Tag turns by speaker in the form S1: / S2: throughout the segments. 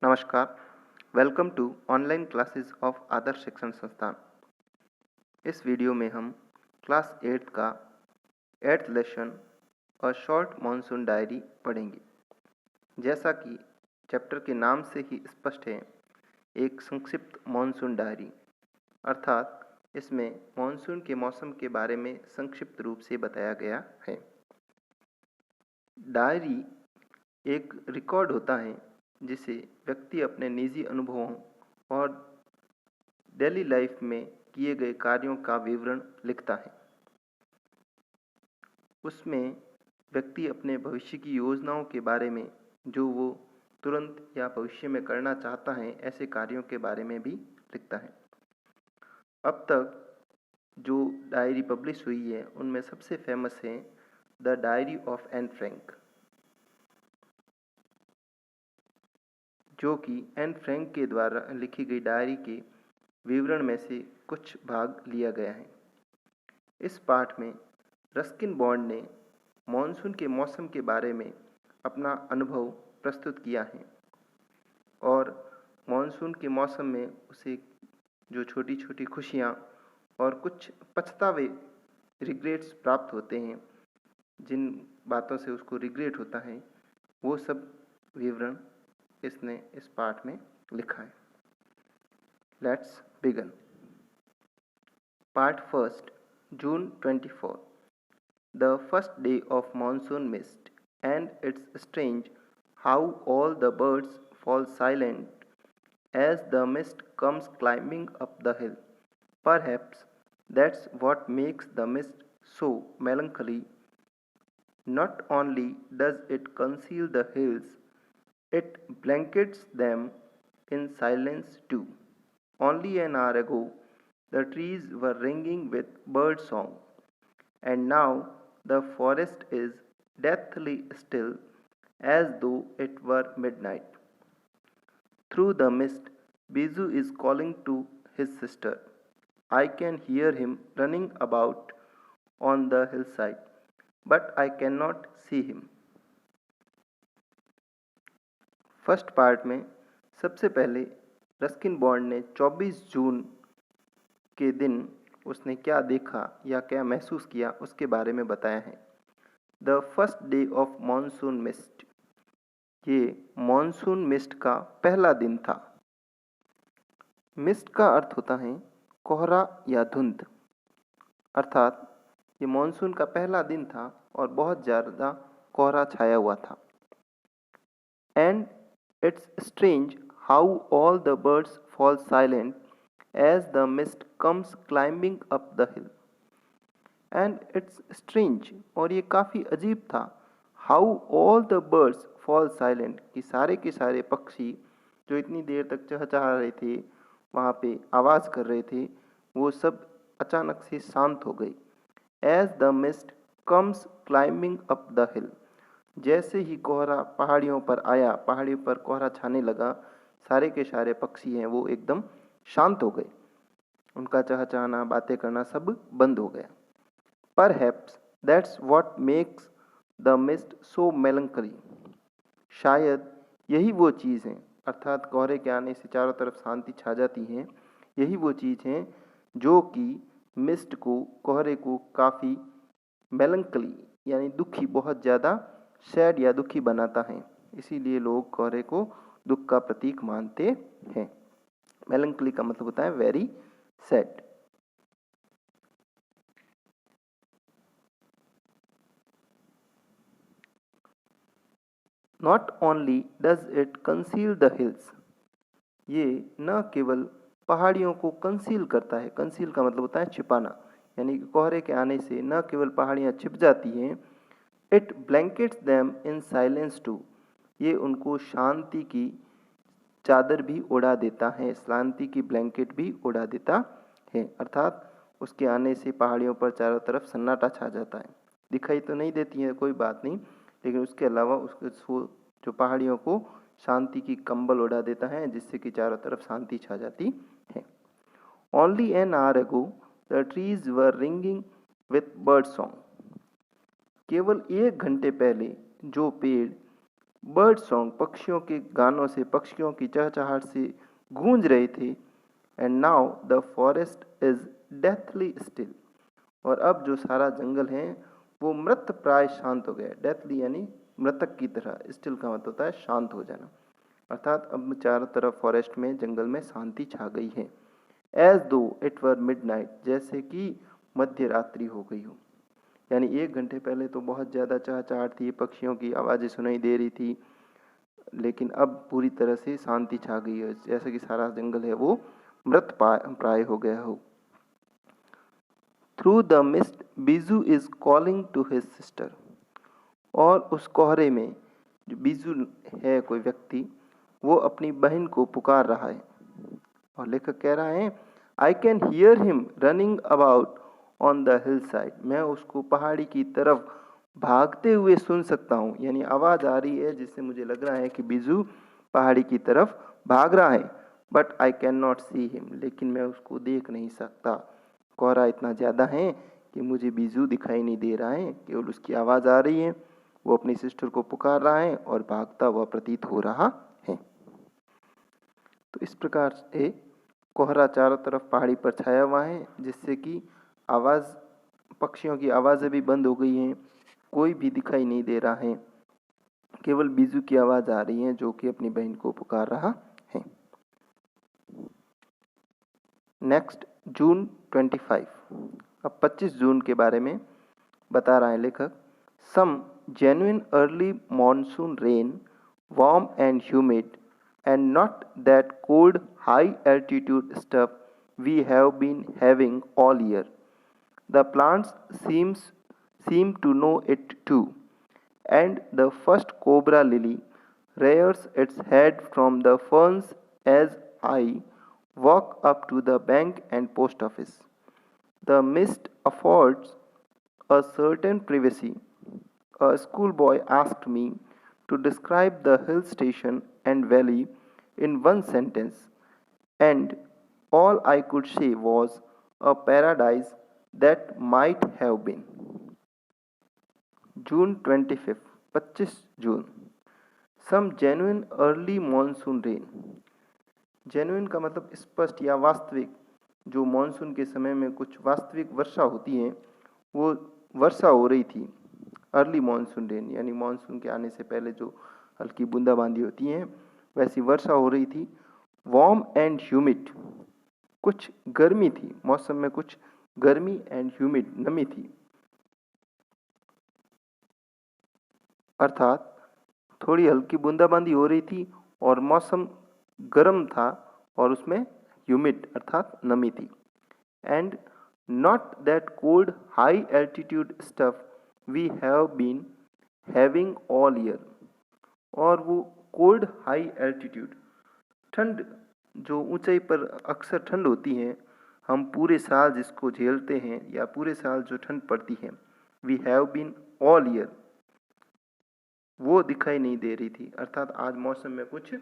S1: नमस्कार, welcome to online classes of Adarsh Shikshan Sansthan. इस video में हम क्लास 8 का 8th लेसन और शॉर्ट मॉनसून डायरी पढ़ेंगे। जैसा कि चैप्टर के नाम से ही स्पष्ट है, एक संक्षिप्त मॉनसून डायरी, अर्थात इसमें मॉनसून के मौसम के बारे में संक्षिप्त रूप से बताया गया है। डायरी एक रिकॉर्ड होता है जिसे व्यक्ति अपने निजी अनुभवों और डेली लाइफ में किए गए कार्यों का विवरण लिखता है। उसमें व्यक्ति अपने भविष्य की योजनाओं के बारे में, जो वो तुरंत या भविष्य में करना चाहता है, ऐसे कार्यों के बारे में भी लिखता है। अब तक जो डायरी पब्लिश हुई है उनमें सबसे फेमस है the diary of Anne Frank, जो कि एन फ्रैंक के द्वारा लिखी गई डायरी के विवरण में से कुछ भाग लिया गया है। इस पाठ में रस्किन बॉन्ड ने मॉनसून के मौसम के बारे में अपना अनुभव प्रस्तुत किया है और मॉनसून के मौसम में उसे जो छोटी छोटी खुशियाँ और कुछ पछतावे, रिग्रेट्स प्राप्त होते हैं, जिन बातों से उसको रिग्रेट होता है, वो सब विवरण इसने इस पाठ में लिखा है। Let's begin. Part first, June 24. The first day of monsoon mist, and it's strange how all the birds fall silent as the mist comes climbing up the hill. Perhaps that's what makes the mist so melancholy. Not only does it conceal the hills, it blankets them in silence too. Only an hour ago, the trees were ringing with bird song, and now the forest is deathly still as though it were midnight. Through the mist, Biju is calling to his sister. I can hear him running about on the hillside, but I cannot see him. First part में सबसे पहले Ruskin bond ने 24 जून के दिन उसने क्या देखा या क्या महसूस किया उसके बारे में बताया है। The first day of monsoon mist, ये मॉनसून मिस्ट का पहला दिन था। मिस्ट का अर्थ होता है कोहरा या धुंध, अर्थात ये मॉनसून का पहला दिन था और बहुत ज़्यादा कोहरा छाया हुआ था। And it's strange how all the birds fall silent as the mist comes climbing up the hill. And it's strange, और ये काफ़ी अजीब था, how all the birds fall silent, कि सारे के सारे पक्षी जो इतनी देर तक चहचहा रहे थे, वहाँ पे आवाज़ कर रहे थे, वो सब अचानक से शांत हो गई। As the mist comes climbing up the hill, जैसे ही कोहरा पहाड़ियों पर आया, पहाड़ियों पर कोहरा छाने लगा, सारे के सारे पक्षी हैं वो एकदम शांत हो गए, उनका चहचहाना, बातें करना सब बंद हो गया। Perhaps that's what makes the mist so melancholy. शायद यही वो चीज़ है, अर्थात कोहरे के आने से चारों तरफ शांति छा जाती है, यही वो चीज़ है जो कि मिस्ट को, कोहरे को काफ़ी मेलंकली यानी दुखी, बहुत ज़्यादा सैड या दुखी बनाता है। इसीलिए लोग कोहरे को दुख का प्रतीक मानते हैं। मेलंकली का मतलब होता है very sad. Not only does it conceal the hills, ये न केवल पहाड़ियों को कंसील करता है, कंसील का मतलब होता है छिपाना, यानी कि कोहरे के आने से न केवल पहाड़ियाँ छिप जाती हैं, it blankets them in silence too, ये उनको शांति की चादर भी उड़ा देता है, शांति की ब्लैंकेट भी उड़ा देता है। अर्थात उसके आने से पहाड़ियों पर चारों तरफ सन्नाटा छा जाता है। दिखाई तो नहीं देती है, कोई बात नहीं, लेकिन उसके अलावा उसके जो पहाड़ियों को शांति की कंबल उड़ा देता है, जिससे कि चारों तरफ शांति छा जाती है। Only an hour ago the trees were ringing with bird song, केवल 1 घंटे पहले जो पेड़ बर्ड सॉन्ग पक्षियों के गानों से, पक्षियों की चहचहाहट से गूंज रहे थे। And now the forest is deathly still, और अब जो सारा जंगल है वो मृत प्राय शांत हो गया। डेथली यानी मृतक की तरह, स्टिल का मतलब होता है शांत हो जाना, अर्थात अब चारों तरफ फॉरेस्ट में, जंगल में शांति छा गई है। एज दो इट वर मिडनाइट, जैसे कि मध्य रात्रि हो गई हो। यानी 1 घंटे पहले तो बहुत ज़्यादा चहचहाहट थी, पक्षियों की आवाज़ें सुनाई दे रही थी, लेकिन अब पूरी तरह से शांति छा गई है, जैसे कि सारा जंगल है वो मृत प्राय हो गया हो। Through the mist Biju is calling to his sister, और उस कोहरे में जो बीजू है कोई व्यक्ति, वो अपनी बहन को पुकार रहा है। और लेखक कह रहा है I can hear him running about on the hill side, मैं उसको पहाड़ी की तरफ भागते हुए सुन सकता हूँ। यानी आवाज़ आ रही है जिससे मुझे लग रहा है कि बीजू पहाड़ी की तरफ भाग रहा है। But I can not see him, लेकिन मैं उसको देख नहीं सकता। कोहरा इतना ज़्यादा है कि मुझे बीजू दिखाई नहीं दे रहा है, केवल उसकी आवाज़ आ रही है, वो अपनी सिस्टर को पुकार रहा है और भागता हुआ प्रतीत हो रहा है। तो इस प्रकार से कोहरा चारों तरफ पहाड़ी पर छाया हुआ है, जिससे कि आवाज़, पक्षियों की आवाज़ें भी बंद हो गई हैं, कोई भी दिखाई नहीं दे रहा है, केवल बीजू की आवाज़ आ रही है जो कि अपनी बहन को पुकार रहा है। नेक्स्ट जून 25, अब 25 जून के बारे में बता रहा है लेखक। सम genuine early monsoon rain, warm and humid, and not that cold high altitude stuff we have been having all year. The plants seem to know it too, and the first cobra lily rears its head from the ferns as I walk up to the bank and post office. The mist affords a certain privacy. A schoolboy asked me to describe the hill station and valley in one sentence, and all I could say was a paradise that might have been. June 25th, 25 June. Some genuine early monsoon rain. Genuine का मतलब स्पष्ट या वास्तविक, जो monsoon के समय में कुछ वास्तविक वर्षा होती है, वो वर्षा हो रही थी। अर्ली मानसून रेन यानी मानसून के आने से पहले जो हल्की बूंदाबांदी होती है, वैसी वर्षा हो रही थी। वार्म एंड ह्यूमिड, कुछ गर्मी थी, मौसम में कुछ गर्मी एंड ह्यूमिड, नमी थी, अर्थात थोड़ी हल्की बूंदाबांदी हो रही थी और मौसम गर्म था और उसमें ह्यूमिड अर्थात नमी थी। And not that cold high altitude stuff we have been having all year, और वो कोल्ड हाई एल्टीट्यूड, ठंड जो ऊंचाई पर अक्सर ठंड होती है, हम पूरे साल जिसको झेलते हैं या पूरे साल जो ठंड पड़ती है, we have been all year, वो दिखाई नहीं दे रही थी। अर्थात आज मौसम में कुछ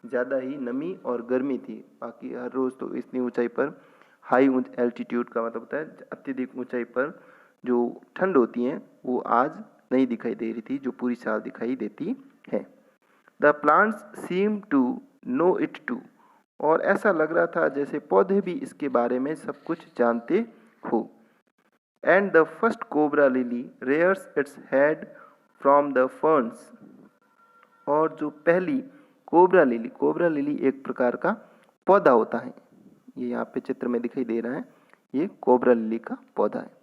S1: ज़्यादा ही नमी और गर्मी थी। बाकी हर रोज़ तो इतनी ऊंचाई पर, हाई एल्टीट्यूड का मतलब होता है अत्यधिक ऊंचाई पर जो ठंड होती है, वो आज नहीं दिखाई दे रही थी, जो पूरी साल दिखाई देती है। The plants seem to know it too, और ऐसा लग रहा था जैसे पौधे भी इसके बारे में सब कुछ जानते हो। And the first cobra lily rares its head from the ferns, और जो पहली कोबरा लिली एक प्रकार का पौधा होता है, ये यहाँ पे चित्र में दिखाई दे रहा है, ये कोबरा लिली का पौधा है।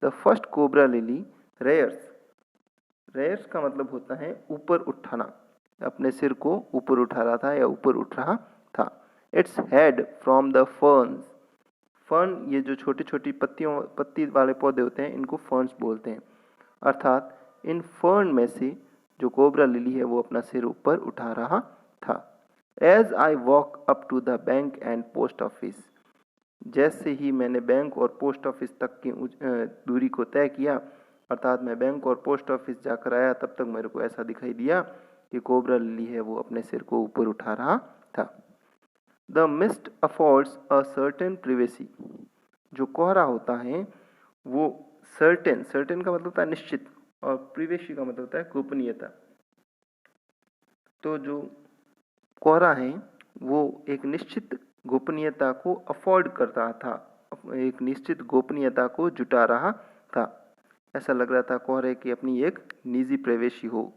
S1: The first cobra lily rares का मतलब होता है ऊपर उठाना, अपने सिर को ऊपर उठा रहा था या ऊपर उठ रहा था। Its head from the ferns, fern ये जो छोटी छोटी पत्ती वाले पौधे होते हैं, इनको फर्न्स बोलते हैं। अर्थात इन फर्न में से जो कोबरा लिली है वो अपना सिर ऊपर उठा रहा था। As I walk up to the bank and post office, जैसे ही मैंने बैंक और पोस्ट ऑफिस तक की दूरी को तय किया, अर्थात मैं बैंक और पोस्ट ऑफिस जाकर आया, तब तक मेरे को ऐसा दिखाई दिया कि कोबरा लिली है वो अपने सिर को ऊपर उठा रहा था। The mist affords a certain privacy, जो कोहरा होता है वो सर्टेन का मतलब होता है निश्चित, और प्रिवेसी का मतलब होता है गोपनीयता। तो जो कोहरा है वो एक निश्चित गोपनीयता को अफोर्ड कर रहा था, एक निश्चित गोपनीयता को जुटा रहा था। ऐसा लग रहा था कोहरे की अपनी एक निजी प्रवेशी हो।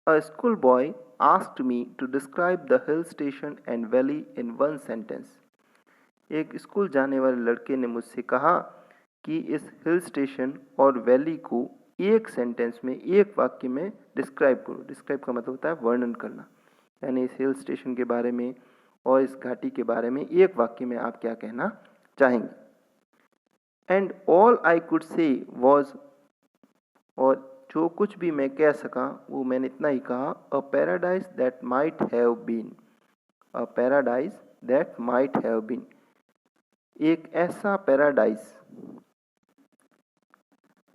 S1: A school boy asked me to describe the hill station and valley in one sentence. एक स्कूल जाने वाले लड़के ने मुझसे कहा कि इस हिल स्टेशन और वैली को एक सेंटेंस में, एक वाक्य में डिस्क्राइब करो। डिस्क्राइब का मतलब होता है वर्णन करना, यानी इस हिल स्टेशन के बारे में और इस घाटी के बारे में एक वाक्य में आप क्या कहना चाहेंगे। And all I could say was, और जो कुछ भी मैं कह सका वो मैंने इतना ही कहा, a paradise that might have been. A paradise that might have been, एक ऐसा paradise,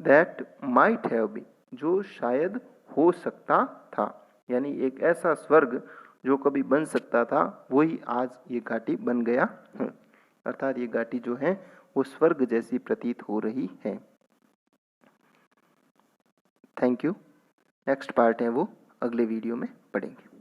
S1: that might have been, जो शायद हो सकता था, यानी एक ऐसा स्वर्ग जो कभी बन सकता था, वही आज ये घाटी बन गया। अर्थात ये घाटी जो है वो स्वर्ग जैसी प्रतीत हो रही है। Thank you. नेक्स्ट पार्ट है वो अगले वीडियो में पढ़ेंगे।